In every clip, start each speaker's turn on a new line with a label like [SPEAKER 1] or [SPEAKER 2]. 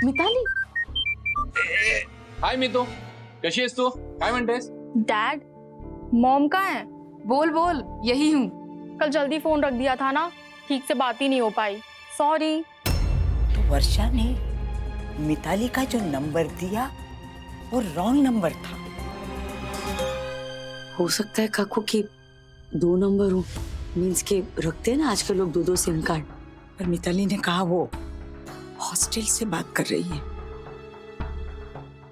[SPEAKER 1] मिताली.
[SPEAKER 2] हाय मितू, कशी आहेस तू? काय म्हणतेस?
[SPEAKER 1] डैड, मॉम कहाँ है? बोल बोल, यही हूँ. कल जल्दी फोन रख दिया था ना, ठीक से बात ही नहीं हो पाई. सॉरी.
[SPEAKER 3] तो वर्षा ने मिताली का जो नंबर दिया वो रॉन्ग नंबर था.
[SPEAKER 4] हो सकता है काकू कि 2 नंबर हो. मीन्स के रखते हैं ना आजकल लोग 2-2 सिम कार्ड.
[SPEAKER 3] पर मिताली ने कहा वो हॉस्टल से बात कर रही है,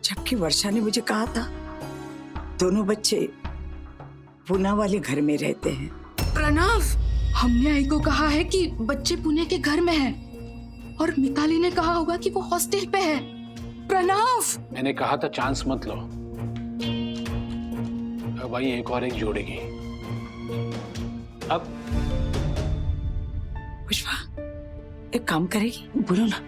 [SPEAKER 3] जबकि वर्षा ने मुझे कहा था दोनों बच्चे पूना वाले घर में रहते हैं.
[SPEAKER 5] प्रणव, हमने आई को कहा है कि बच्चे पुणे के घर में हैं और मिताली ने कहा होगा कि वो हॉस्टल पे है. प्रणव,
[SPEAKER 2] मैंने कहा था चांस मत लो. अब भाई एक और एक जोड़ेगी. अब
[SPEAKER 3] पुष्पा एक काम करेगी?
[SPEAKER 4] बोलो ना.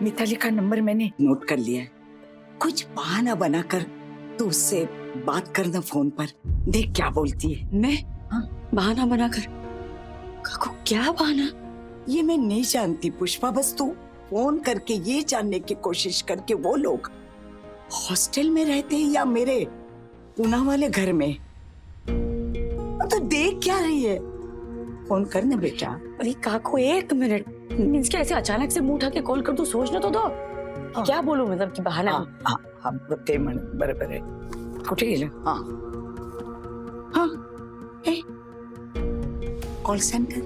[SPEAKER 3] मिताली का नंबर मैंने नोट कर लिया है. कुछ बहाना बनाकर तू उससे बात करना फोन पर. देख क्या बोलती है.
[SPEAKER 4] मैं? हाँ, बहाना बनाकर? काकू क्या बहाना?
[SPEAKER 3] ये मैं नहीं जानती पुष्पा, बस तू फोन करके ये जानने की कोशिश करके वो लोग हॉस्टल में रहते हैं या मेरे पूना वाले घर में. तो देख क्या रही है, फोन करना बेटा.
[SPEAKER 4] अरे काकू 1 मिनट. मीन्स के ऐसे अचानक से मुंह उठा के कॉल कर दो, सोचने तो दो. क्या बोलूं मतलब कि बहाना?
[SPEAKER 3] हाँ ते म्हण बरोबर आहे. कुठे गेलं? हाँ हाँ कॉल सेंटर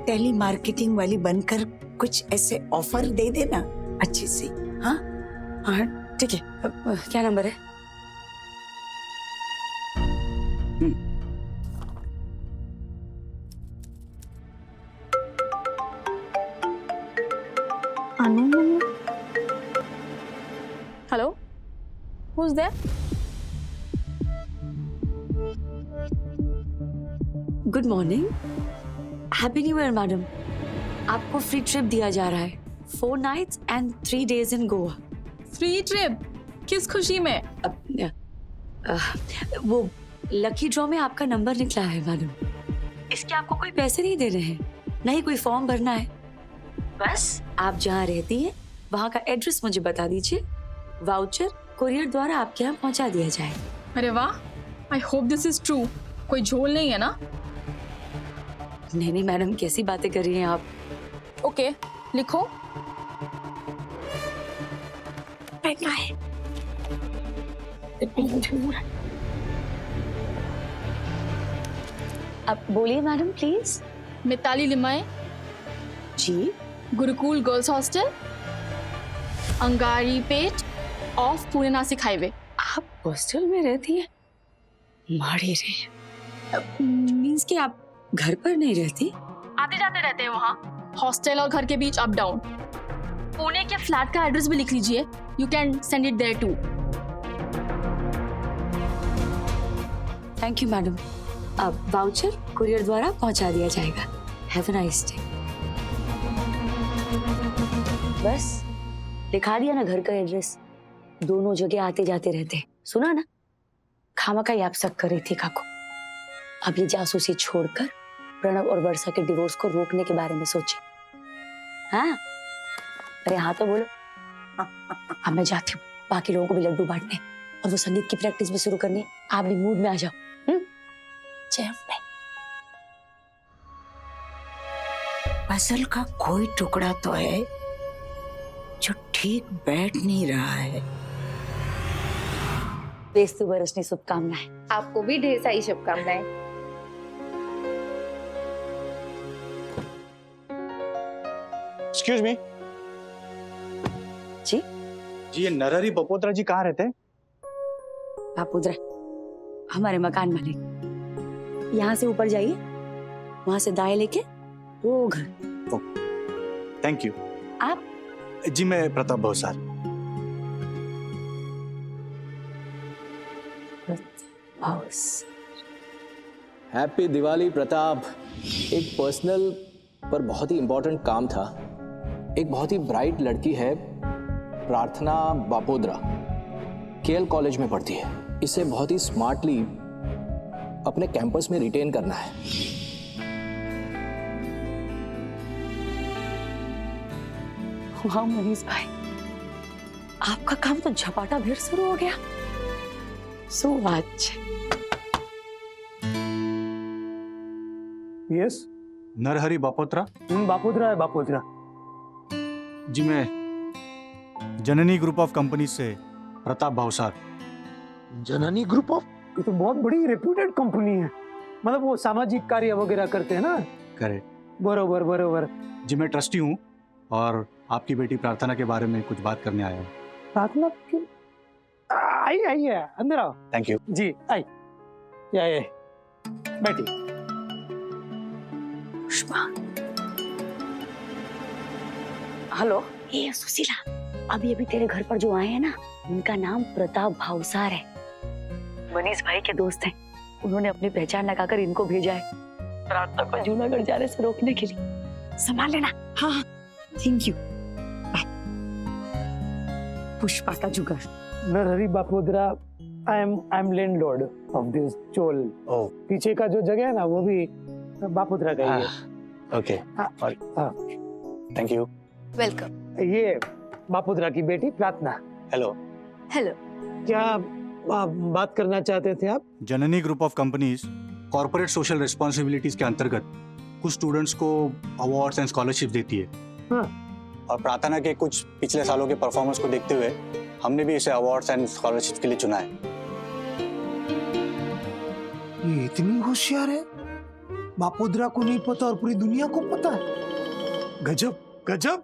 [SPEAKER 3] टेली मार्केटिंग वाली बनकर कुछ ऐसे ऑफर दे देना अच्छी सी. हाँ
[SPEAKER 4] हाँ ठीक है. क्या नंबर है?
[SPEAKER 1] Hello, who's there?
[SPEAKER 4] Good morning. Happy new year madam. आपको फ्री ट्रिप दिया जा रहा है. 4 nights and 3 days in Goa.
[SPEAKER 1] Free trip? किस खुशी में?
[SPEAKER 4] वो लकी ड्रॉ में आपका नंबर निकला है मैडम. इसके आपको कोई पैसे नहीं देने हैं, ना ही कोई फॉर्म भरना है. बस आप जहाँ रहती हैं वहाँ का एड्रेस मुझे बता दीजिए. वाउचर कुरियर द्वारा आपके यहाँ पहुँचा दिया जाए.
[SPEAKER 1] अरे वाह, I hope this is true. कोई झोल नहीं है ना?
[SPEAKER 4] नहीं नहीं मैडम, कैसी बातें कर रही हैं आप?
[SPEAKER 1] ओके, लिखो.
[SPEAKER 4] अब बोलिए मैडम प्लीज.
[SPEAKER 1] मिताली लिमाए,
[SPEAKER 4] जी.
[SPEAKER 1] Gurukul girls hostel, Angari Peth of Pune Nashik highway.
[SPEAKER 4] आप हॉस्टल में रहती हैं? माड़ी रही. मीन्स कि आप घर पर नहीं रहती?
[SPEAKER 1] आते जाते रहते हैं वहाँ. हॉस्टल और घर के बीच अप डाउन. पुणे के फ्लैट का एड्रेस भी लिख लीजिए. You can send it there too.
[SPEAKER 4] Thank you madam. अब वाउचर कुरियर द्वारा पहुंचा दिया जाएगा. Have a nice day. बस दिखा दिया ना घर का एड्रेस. दोनों जगह आते जाते रहते. सुना ना, खामा का याप सक कर रही थी काकू. अब ये जासूसी छोड़कर प्रणव और वर्षा के डिवोर्स को रोकने के बारे में सोचे. हाँ, अरे हाँ तो बोलो. अब मैं जाती हूँ, बाकी लोगों को भी लड्डू बांटने और वो संगीत की प्रैक्टिस भी शुरू करनी है. आप भी मूड में आ जाओ. जय अम्बे.
[SPEAKER 3] पजल का कोई टुकड़ा तो है जो ठीक बैठ नहीं रहा है.
[SPEAKER 4] बेस्तु बरसनी शुभकामनाएं.
[SPEAKER 6] आपको भी ढेर सारी शुभकामनाएं.
[SPEAKER 7] Excuse me.
[SPEAKER 4] जी
[SPEAKER 7] जी, ये नरहरी बपोत्रा जी कहाँ रहते हैं?
[SPEAKER 4] बापूद्रा, हमारे मकान मालिक. यहाँ से ऊपर जाइए, वहां से दाएं लेके वो घर.
[SPEAKER 7] Thank you.
[SPEAKER 4] आप?
[SPEAKER 7] जी मैं प्रताप भवसार.
[SPEAKER 8] हैप्पी दिवाली प्रताप. एक पर्सनल पर बहुत ही इंपॉर्टेंट काम था. एक बहुत ही ब्राइट लड़की है, प्रार्थना बापोद्रा, केएल कॉलेज में पढ़ती है. इसे बहुत ही स्मार्टली अपने कैंपस में रिटेन करना है.
[SPEAKER 4] वाह मनीष भाई, आपका काम तो झपाटा भीड़ शुरू हो गया। सो आज
[SPEAKER 7] यस, नरहरि बापोत्रा।
[SPEAKER 9] बापोद्रा है, बापोद्रा।
[SPEAKER 7] जी मैं जननी ग्रुप ऑफ कंपनी से प्रताप भावसार।
[SPEAKER 9] जननी ग्रुप ऑफ, ये तो बहुत बड़ी रेप्यूटेड कंपनी है। मतलब वो सामाजिक कार्य वगैरह करते हैं ना?
[SPEAKER 7] करे।
[SPEAKER 9] बरोबर बरोबर।
[SPEAKER 7] जी मैं ट्रस्टी हूँ और आपकी बेटी प्रार्थना के बारे में कुछ बात करने आया हूँ।
[SPEAKER 9] प्रार्थना क्यों? आइए आइए, अंदर आओ।
[SPEAKER 7] Thank you.
[SPEAKER 9] जी आई, आइए बैठी।
[SPEAKER 4] पुष्पा, हेलो, ये सुशीला, अभी अभी तेरे घर पर जो आए हैं ना, उनका नाम प्रताप भावसार है, मनीष भाई के दोस्त हैं। उन्होंने अपनी पहचान लगाकर इनको भेजा है प्रार्थना को जूनागढ़ जाने से रोकने के लिए। संभाल लेना। हाँ, थैंक यू। पुष्पा का जुगाड़।
[SPEAKER 9] Narhari Bapodra, I am landlord of this chawl.
[SPEAKER 7] Oh,
[SPEAKER 9] पीछे का जो जगह है ना, वो भी बापोद्रा का ही है।
[SPEAKER 7] Okay, thank you.
[SPEAKER 1] वेलकम।
[SPEAKER 9] ये बापोद्रा की बेटी प्रार्थना।
[SPEAKER 7] हेलो।
[SPEAKER 4] हेलो।
[SPEAKER 9] क्या बात करना चाहते थे आप?
[SPEAKER 7] Janani group of companies corporate social responsibilities के अंतर्गत कुछ स्टूडेंट्स को अवार्ड्स एंड स्कॉलरशिप देती है।
[SPEAKER 9] हाँ।
[SPEAKER 7] और प्रार्थना के कुछ पिछले सालों के परफॉर्मेंस को देखते हुए हमने भी इसे अवार्ड्स एंड स्कॉलरशिप के लिए चुना है।
[SPEAKER 9] ये इतनी होशियार है, बापोद्रा को नहीं पता और पूरी दुनिया को पता है। गजब गजब।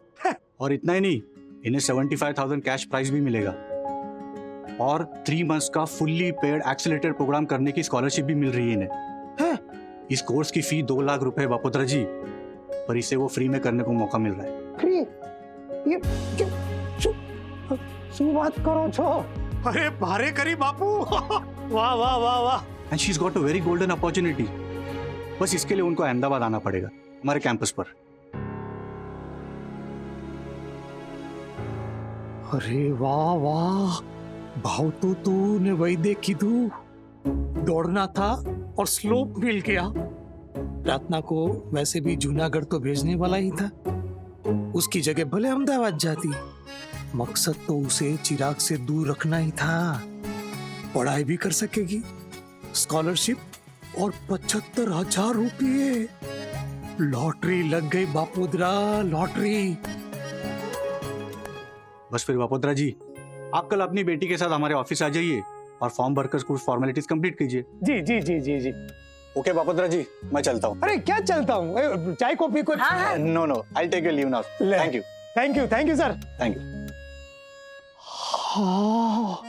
[SPEAKER 7] और इतना ही नहीं, इन्हें 75,000 कैश प्राइज भी मिलेगा और 3 मंथ्स का फुल्ली पेड एक्सेलरेटेड प्रोग्राम करने की स्कॉलरशिप भी मिल रही है इन्हें। इस कोर्स की फी 2 लाख रुपए बापोद्रा जी, पर इसे वो फ्री में करने को मौका मिल रहा है।
[SPEAKER 9] फ्री? ये શું વાત કરો છો? અરે ભારે કરી બાપુ। વાહ વાહ વાહ વાह।
[SPEAKER 7] And she is got a very golden opportunity. बस इसके लिए उनको अहमदाबाद आना पड़ेगा, हमारे कैंपस पर।
[SPEAKER 9] अरे वाह वाह, भाव तो तूने वैद्य कीधु। दौड़ना था और स्लोप मिल गया। प्रार्थना को वैसे भी जूनागढ़ तो भेजने वाला ही था, उसकी जगह भले अहमदाबाद जाती। मकसद तो उसे चिराग से दूर रखना ही था। पढ़ाई भी कर सकेगी, स्कॉलरशिप और 75,000 रुपये। लॉटरी लग गई बापोद्रा, लॉटरी।
[SPEAKER 7] बस फिर बापोद्रा जी, आप कल अपनी बेटी के साथ हमारे ऑफिस आ जाइए और फॉर्म भरकर कुछ फॉर्मेलिटीज कंप्लीट कीजिए।
[SPEAKER 9] जी जी जी जी जी।
[SPEAKER 7] ओके बापोद्रा जी, मैं चलता हूँ।
[SPEAKER 9] अरे क्या चलता हूँ, चाय कॉफी कुछ?
[SPEAKER 7] No no, I take your leave now. Thank you.
[SPEAKER 9] Thank you sir.
[SPEAKER 7] Thank you.
[SPEAKER 9] हाँ,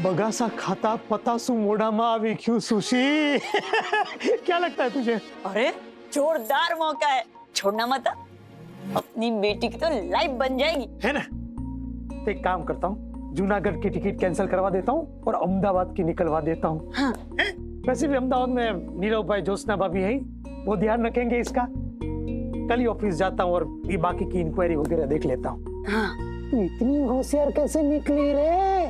[SPEAKER 9] बगासा खाता पतासू मोढ़ाમાં આવી क्यों सुशी? क्या लगता है तुझे?
[SPEAKER 4] अरे जोरदार मौका है, छोड़ना मत। अपनी बेटी की तो लाइफ बन जाएगी,
[SPEAKER 9] है ना? तो एक काम करता हूँ, जूनागढ़ की टिकट कैंसिल करवा देता हूँ और अहमदाबाद की निकलवा देता हूँ।
[SPEAKER 4] हाँ।
[SPEAKER 9] वैसे भी अहमदाबाद में नीरव भाई, ज्योत्सना भाभी है, वो ध्यान रखेंगे इसका। कल ही ऑफिस जाता हूँ और ये बाकी की इंक्वायरी वगैरह देख लेता हूँ।
[SPEAKER 4] हाँ।
[SPEAKER 9] इतनी होशियार कैसे निकली रे?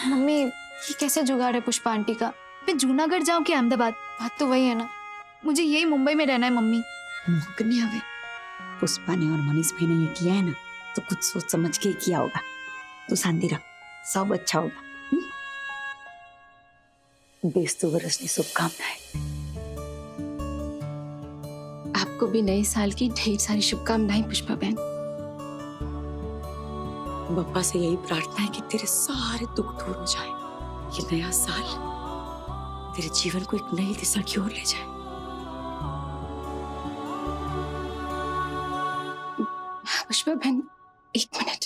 [SPEAKER 5] मम्मी, ये कैसे जुगाड़ है पुष्पा आंटी का? मैं जूनागढ़ जाऊं कि अहमदाबाद? बात तो वही है ना, मुझे यही मुंबई में रहना है मम्मी।
[SPEAKER 3] मुकनी हवे पुष्पा ने और मनीष भाई ने ये किया है ना, तो कुछ सोच समझ के किया होगा। तू शांति रख, सब अच्छा होगा।
[SPEAKER 4] 20 वर्ष की शुभकामनाएं।
[SPEAKER 5] आपको भी नए साल की ढेर सारी शुभकामनाएं पुष्पा बहन।
[SPEAKER 3] बप्पा से यही प्रार्थना है कि तेरे सारे दुख दूर हो जाए। ये नया साल तेरे जीवन को एक नई दिशा की ओर ले जाए।
[SPEAKER 5] पुष्पा बहन, 1 मिनट।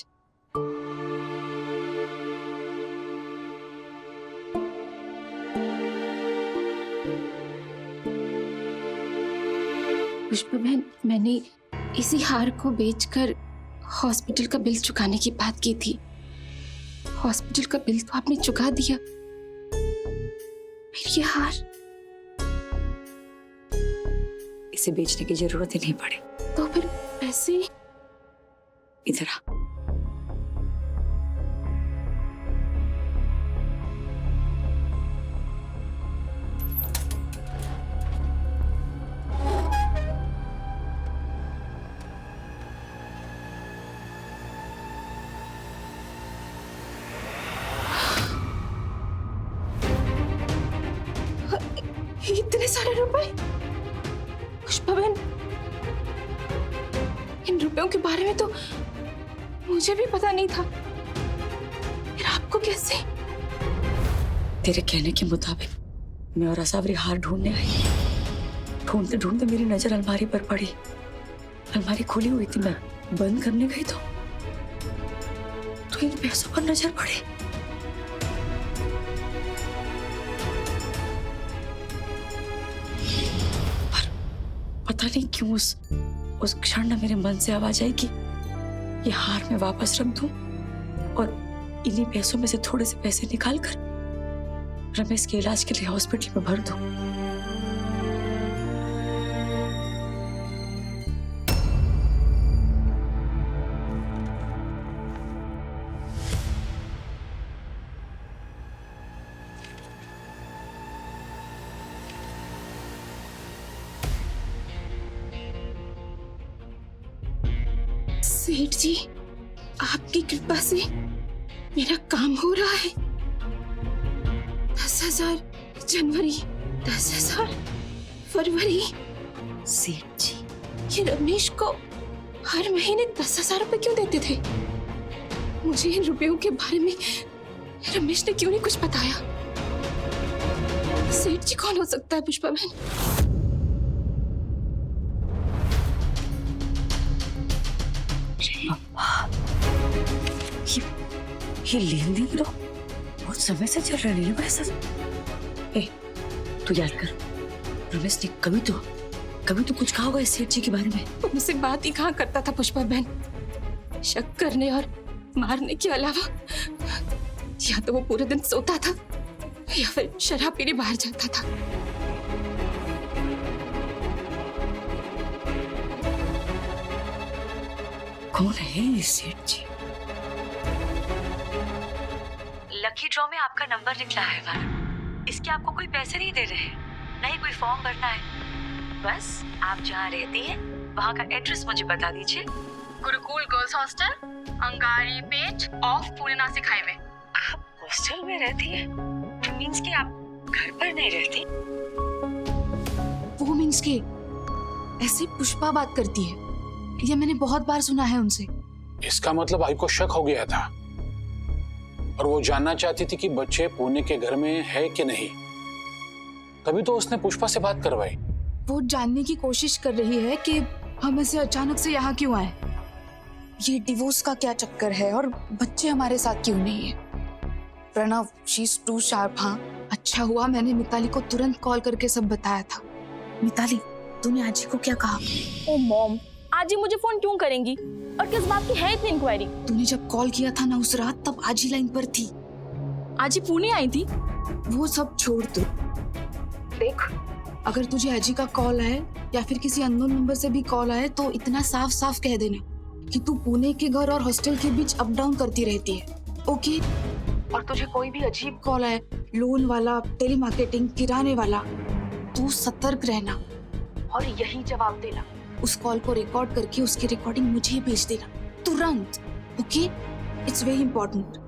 [SPEAKER 5] पुष्पा बहन, मैंने इसी हार को बेचकर हॉस्पिटल का बिल चुकाने की बात की थी। हॉस्पिटल का बिल तो आपने चुका दिया, फिर ये हार?
[SPEAKER 3] इसे बेचने की जरूरत ही नहीं पड़ी।
[SPEAKER 5] तो फिर पैसे?
[SPEAKER 3] इधर आ।
[SPEAKER 5] इतने सारे रुपए? पुष्पा बहन, इन रुपयों के बारे में तो मुझे भी पता नहीं था। फिर आपको कैसे?
[SPEAKER 4] तेरे कहने के मुताबिक मैं और असावरी हार ढूंढने आई। ढूंढते ढूंढते मेरी नजर अलमारी पर पड़ी। अलमारी खुली हुई थी, मैं बंद करने गई तो इन पैसों पर नजर पड़ी। पर पता नहीं क्यों उस क्षण ना मेरे मन से आवाज आई कि ये हार मैं वापस रख दूं और इन्हीं पैसों में से थोड़े से पैसे निकाल कर रमेश के इलाज के लिए हॉस्पिटल में भर दूं।
[SPEAKER 5] सेठ जी, आपकी कृपा से मेरा काम हो रहा है। 10,000 जनवरी, 10,000 फरवरी।
[SPEAKER 4] सेठ जी,
[SPEAKER 5] ये रमेश को हर महीने 10,000 रुपए क्यों देते थे? मुझे इन रुपयों के बारे में रमेश ने क्यों नहीं कुछ बताया? सेठ जी कौन हो सकता है पुष्पा बहन?
[SPEAKER 4] ये लेन देन तो बहुत समय से चल रहा है ऐसा। तू याद कर, रमेश ने कभी तो कुछ कहा होगा इस सेठ जी के बारे में।
[SPEAKER 5] वो मुझसे बात ही कहाँ करता था पुष्पा बहन। शक करने और मारने के अलावा या तो वो पूरे दिन सोता था या फिर शराब पीने बाहर जाता था।
[SPEAKER 4] कौन है ये सेठ जी? लकी ड्रॉ में आपका नंबर निकला है मैडम। इसके आपको कोई पैसे नहीं दे रहे, नहीं कोई फॉर्म भरना है। बस आप जहाँ रहती हैं वहाँ का एड्रेस मुझे बता दीजिए।
[SPEAKER 1] Gurukul girls hostel, Angari Peth of Pune Nashik highway.
[SPEAKER 4] आप हॉस्टल में रहती हैं? मींस कि आप घर पर नहीं रहती?
[SPEAKER 5] वो मीन्स के ऐसे पुष्पा बात करती है, ये मैंने बहुत बार सुना है उनसे।
[SPEAKER 2] इसका मतलब आई को शक हो गया था और वो जानना चाहती थी कि बच्चे पुणे के घर में है कि नहीं। तभी तो उसने पुष्पा से बात करवाई।
[SPEAKER 5] वो जानने की कोशिश कर रही है कि हम ऐसे अचानक से यहाँ क्यों आए, ये डिवोर्स का क्या चक्कर है और बच्चे हमारे साथ क्यों नहीं है। Pranav, she is too sharp. हाँ, अच्छा हुआ मैंने मिताली को तुरंत कॉल करके सब बताया था। मिताली, तूने आजी को क्या कहा?
[SPEAKER 1] ओ मॉम, आज ही मुझे फोन क्यों करेंगी और किस बात की है इतनी इंक्वायरी?
[SPEAKER 5] तूने जब कॉल किया था ना उस रात, तब आजी लाइन पर थी।
[SPEAKER 1] आजी पुणे आई थी?
[SPEAKER 5] वो सब छोड़ दो। देख, अगर तुझे अजी का कॉल आए या फिर किसी अननोन नंबर से भी कॉल आए तो इतना साफ साफ कह देना कि तू पुणे के घर और हॉस्टल के बीच अप डाउन करती रहती है, ओके? और तुझे कोई भी अजीब कॉल आए, लोन वाला, टेलीमार्केटिंग, किराने वाला, तू सतर्क रहना और यही जवाब देना। उस कॉल को रिकॉर्ड करके उसकी रिकॉर्डिंग मुझे भेज देना तुरंत, ओके? It's very important.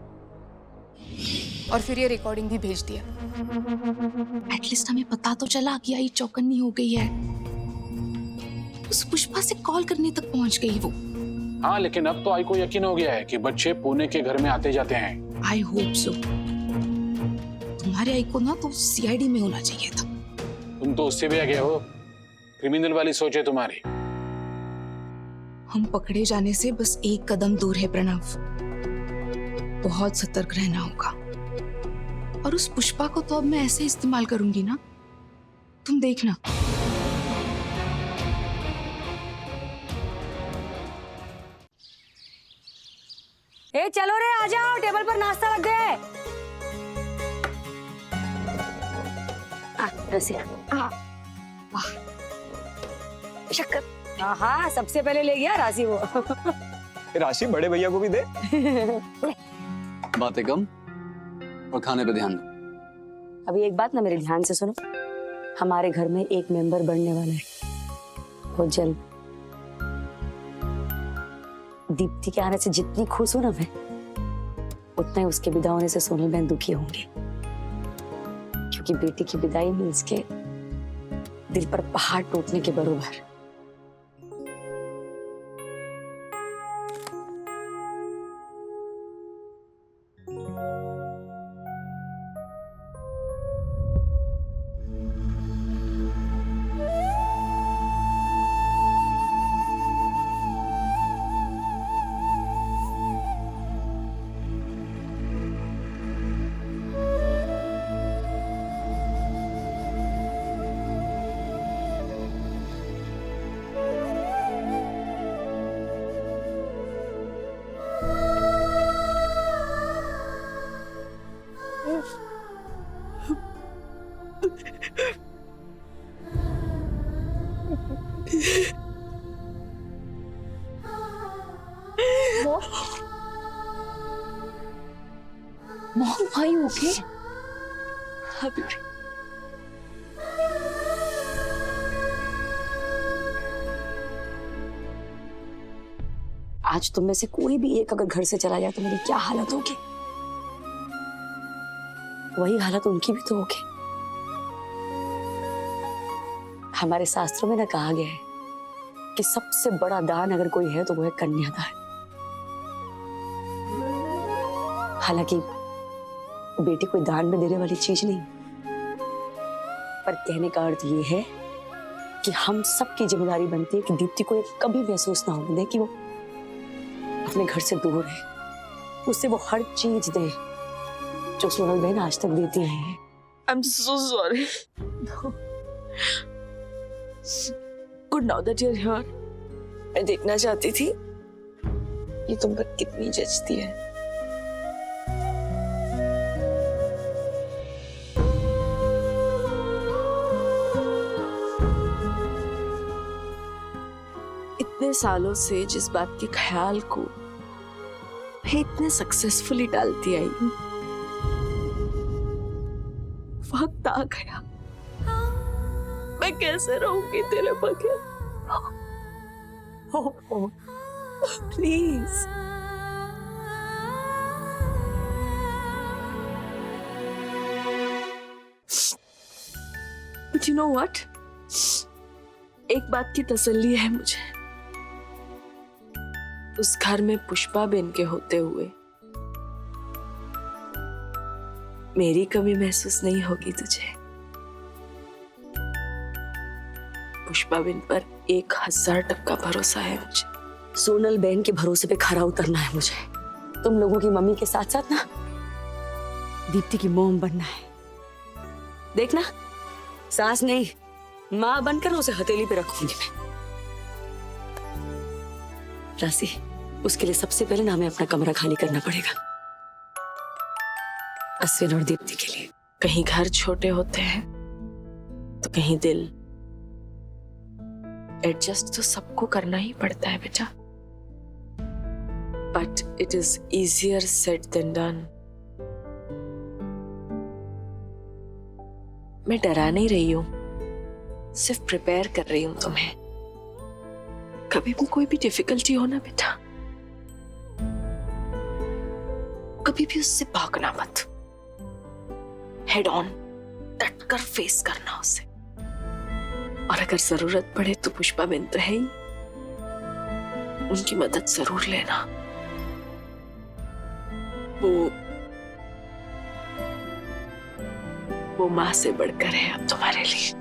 [SPEAKER 5] और फिर ये रिकॉर्डिंग भी भेज दिया। एटलीस्ट हमें पता तो चला कि आई चौकन्नी हो गई है। उस पुष्पा से कॉल करने तक पहुंच गई वो।
[SPEAKER 2] हाँ, लेकिन अब तो आई को यकीन हो गया है कि बच्चे पुणे के घर में आते जाते हैं।
[SPEAKER 5] I hope so. तुम्हारे आई को ना तो सीआईडी में होना चाहिए था।
[SPEAKER 2] तुम तो उससे भी आगे हो, क्रिमिनल वाली सोच है तुम्हारी।
[SPEAKER 5] हम पकड़े जाने से बस एक कदम दूर है प्रणव, बहुत सतर्क रहना होगा। और उस पुष्पा को तो अब मैं ऐसे इस्तेमाल करूंगी ना, तुम देखना।
[SPEAKER 4] ए चलो रे, आ जाओ, टेबल पर नाश्ता लग गया है। रसिया, शक्कर। हाँ, सबसे पहले ले गया राशि वो।
[SPEAKER 10] राशि बड़े भैया को भी दे। बातें कम और खाने पे ध्यान दो।
[SPEAKER 4] अभी एक बात ना मेरे ध्यान से सुनो, हमारे घर में एक मेंबर बढ़ने वाला है, बहुत जल्द। दीप्ति के आने से जितनी खुश हूं ना मैं, उतना ही उसके विदा होने से सोनल बहन दुखी होंगे, क्योंकि बेटी की विदाई मीन्स के दिल पर पहाड़ टूटने के बरोबर।
[SPEAKER 5] Mom, are you okay?
[SPEAKER 4] आज तुम में से कोई भी एक अगर घर से चला जाए तो मेरी क्या हालत होगी? वही हालत उनकी भी तो होगी। हमारे शास्त्रों में ना कहा गया है कि सबसे बड़ा दान अगर कोई है तो वो है कन्यादान। हालांकि बेटी कोई दान में देने वाली चीज नहीं, पर कहने का अर्थ ये है कि हम सबकी जिम्मेदारी बनती है कि दीप्ति को कभी महसूस ना होने दे कि वो अपने घर से दूर है। उससे वो हर चीज दे जो सोनल बहन आज तक देती आई है।
[SPEAKER 5] I'm so sorry. Good now that you're here. मैं देखना चाहती थी ये तुम पर कितनी जचती है। इतने सालों से जिस बात के ख्याल को मैं इतने सक्सेसफुली टालती आई हूँ, वक्त आ गया। मैं कैसे रहूंगी तेरे बगैर? Please. But you know what? एक बात की तसल्ली है मुझे, उस घर में पुष्पा बेन के होते हुए मेरी कमी महसूस नहीं होगी तुझे। पुष्पा बेन पर 1000% भरोसा है मुझे।
[SPEAKER 4] सोनल बहन के भरोसे पे खरा उतरना है मुझे। तुम लोगों की मम्मी के साथ साथ ना दीप्ति की मोम बनना है। देखना, सास नहीं माँ बनकर उसे हथेली पे रखूंगी मैं। राशि, उसके लिए सबसे पहले ना हमें अपना कमरा खाली करना पड़ेगा, अश्विन और दीप्ति के लिए।
[SPEAKER 5] कहीं घर छोटे होते हैं तो कहीं दिल। एडजस्ट तो सबको करना ही पड़ता है बेटा, but it is easier said than done. मैं डरा नहीं रही हूं, सिर्फ प्रिपेयर कर रही हूं तुम्हें। कभी भी कोई भी डिफिकल्टी हो ना बेटा, कभी भी उससे भागना मत, हेड ऑन डट कर फेस करना उसे। और अगर जरूरत पड़े तो पुष्पा बेन तो है ही, उनकी मदद जरूर लेना। वो माँ से बढ़कर है अब तुम्हारे लिए।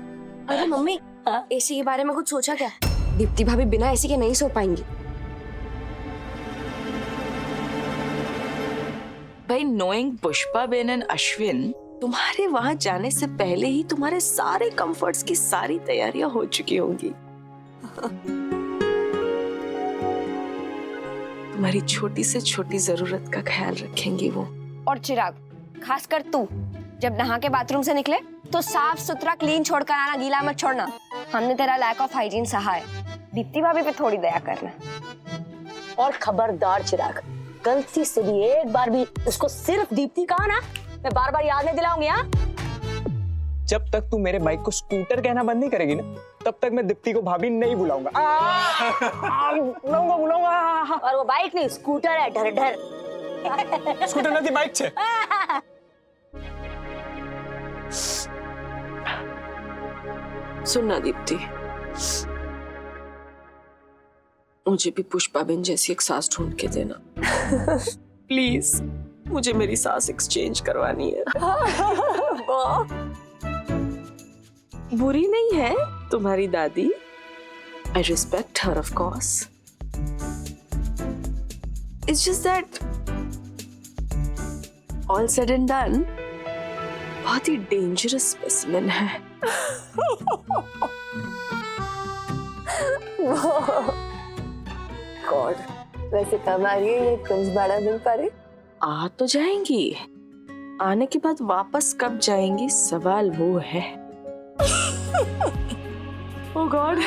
[SPEAKER 6] अरे मम्मी, एसी के बारे में कुछ सोचा क्या? दीप्ति भाभी बिना एसी के नहीं सो पाएंगी।
[SPEAKER 5] भाई, knowing Pushpa Ben and Ashwin, तुम्हारे वहां जाने से पहले ही तुम्हारे सारे कंफर्ट्स की सारी तैयारियां हो चुकी होंगी। तुम्हारी छोटी से छोटी जरूरत का ख्याल रखेंगी वो।
[SPEAKER 6] और चिराग, खासकर तू जब नहा के बाथरूम से निकले तो साफ सुथरा क्लीन छोड़कर आना, गीला मत छोड़ना। हमने तेरा लैक ऑफ हाइजीन सहा है, दीप्ति भाभी पे थोड़ी दया करना।
[SPEAKER 4] और खबरदार चिराग, गलती से भी एक बार भी उसको सिर्फ दीप्ति कहा ना, मैं बार बार याद नहीं दिलाऊंगी। हाँ,
[SPEAKER 11] जब तक तू मेरे बाइक को स्कूटर कहना बंद नहीं करेगी ना, तब तक मैं दीप्ति को भाभी नहीं बुलाऊंगा। बुलाऊंगा।
[SPEAKER 4] और वो बाइक नहीं, स्कूटर है, डर डर।
[SPEAKER 11] स्कूटर नहीं, बाइक छे।
[SPEAKER 12] सुनना दीप्ति, मुझे भी पुष्पा बेन जैसी एक सास ढूंढ के देना प्लीज। मुझे मेरी सास एक्सचेंज करवानी है। बुरी नहीं है तुम्हारी दादी, I respect her of course. It's just that all said and done बहुत ही डेंजरस स्पेसिमेन है।
[SPEAKER 6] गॉड, वैसे कब आ रही है ये कुंजबाड़ा बिन पारे?
[SPEAKER 12] आ तो जाएंगी, आने के बाद वापस कब जाएंगी सवाल वो है। ओह गॉड।